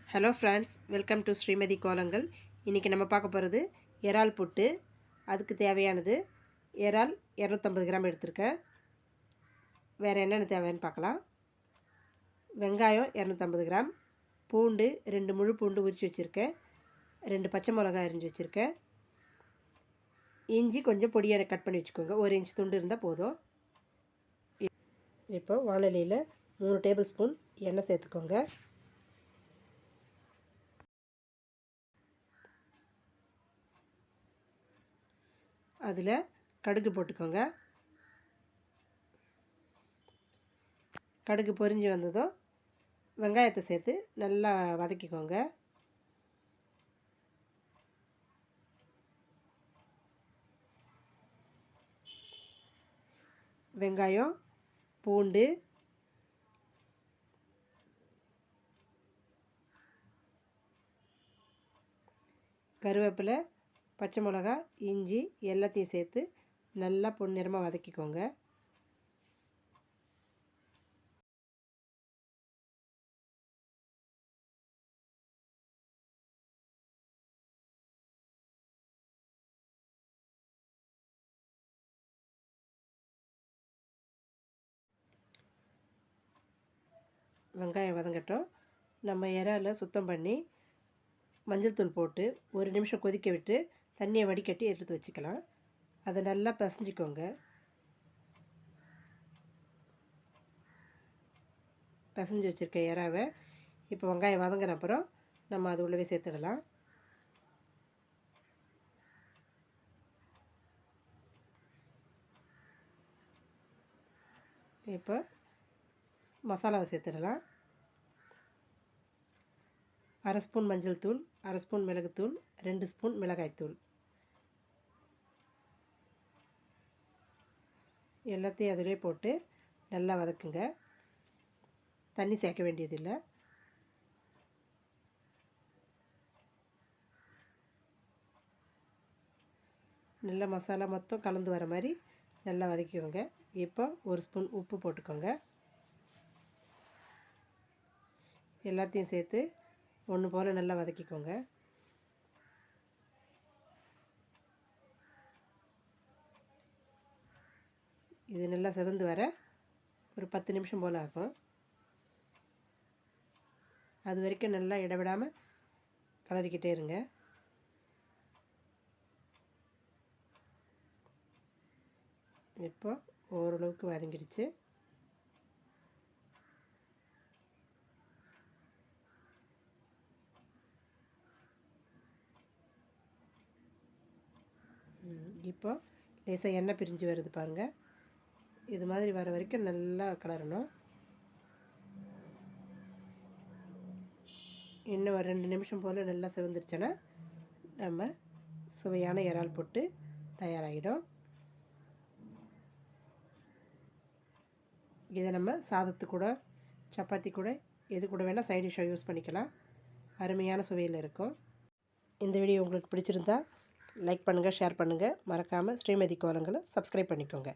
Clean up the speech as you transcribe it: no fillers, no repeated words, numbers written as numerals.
Hello friends, welcome to Srimathi Kolangal. இன்றைக்கி நம்ம பார்க்க போகிறது இறால் புட்டு. அதுக்கு தேவையானது இறால் 250 கிராம் எடுத்திருக்கேன். வேறு என்னென்ன தேவைன்னு பார்க்கலாம். வெங்காயம் 250 கிராம், பூண்டு 2 முழு பூண்டு உரித்து வச்சுருக்கேன், 2 பச்சை மிளகாய் அரிஞ்சு வச்சுருக்கேன், இஞ்சி கொஞ்சம் பொடியாக கட் பண்ணி வச்சுக்கோங்க, 1 இன்ச் துண்டு இருந்தால் போதும். இப்போ வானலியில் 3 டேபிள் ஸ்பூன் எண்ணெய் சேர்த்துக்கோங்க. அதில் கடுகு போட்டுக்கோங்க. கடுகு பொரிஞ்சு வந்ததும் வெங்காயத்தை சேர்த்து நல்லா வதக்கிக்கோங்க. வெங்காயம், பூண்டு, கருவேப்பிலை, பச்சை மிளகாய், இஞ்சி எல்லாத்தையும் சேர்த்து நல்லா பொன்னிறமாக வதக்கிக்கோங்க. வெங்காயம் வதங்கட்டும். நம்ம இறாலை சுத்தம் பண்ணி மஞ்சள் தூள் போட்டு 1 நிமிஷம் கொதிக்க விட்டு தண்ணியை வடிகட்டி எடுத்து வச்சுக்கலாம். அதை நல்லா பிசைஞ்சிக்கோங்க. பிசைஞ்சு வச்சுருக்க இறாவை இப்போ வெங்காயம் வதங்கின அப்புறம் நம்ம அது உள்ளவே சேர்த்துடலாம். இப்போ மசாலாவை சேர்த்துடலாம். 1/2 ஸ்பூன் மஞ்சள் தூள், 1/2 ஸ்பூன் மிளகுத்தூள், 2 ஸ்பூன் மிளகாய்த்தூள் எல்லாத்தையும் அதிலே போட்டு நல்லா வதக்குங்க. தண்ணி சேர்க்க வேண்டியதில்லை. நல்லா மசாலா மொத்தம் கலந்து வர மாதிரி நல்லா வதக்கிக்கோங்க. இப்போ 1 ஸ்பூன் உப்பு போட்டுக்கோங்க. எல்லாத்தையும் சேர்த்து ஒன்று போல் நல்லா வதக்கிக்கோங்க. இது நல்லா செவந்து வர ஒரு 10 நிமிஷம் போல் ஆகும். அது வரைக்கும் நல்லா இடவிடாமல் கலரிக்கிட்டே இருங்க. இப்போ ஓரளவுக்கு வதங்கிடுச்சு. இப்போ லேசாக எண்ணெய் பிரிஞ்சு வருது பாருங்கள். இது மாதிரி வர வரைக்கும் நல்லா கலரணும். இன்னும் ஒரு 2 நிமிஷம் போல் நல்லா செவந்துருச்சுன்னா நம்ம சுவையான இறால் போட்டு தயாராகிடும். இதை நம்ம சாதத்து கூட, சப்பாத்தி கூட, எது கூட வேணால் சைட் டிஷ்ஷாக யூஸ் பண்ணிக்கலாம். அருமையான சுவையில் இருக்கும். இந்த வீடியோ உங்களுக்கு பிடிச்சிருந்தா லைக் பண்ணுங்கள், ஷேர் பண்ணுங்கள். மறக்காமல் ஸ்ரீமதி கோலங்களை சப்ஸ்கிரைப் பண்ணிக்கோங்க.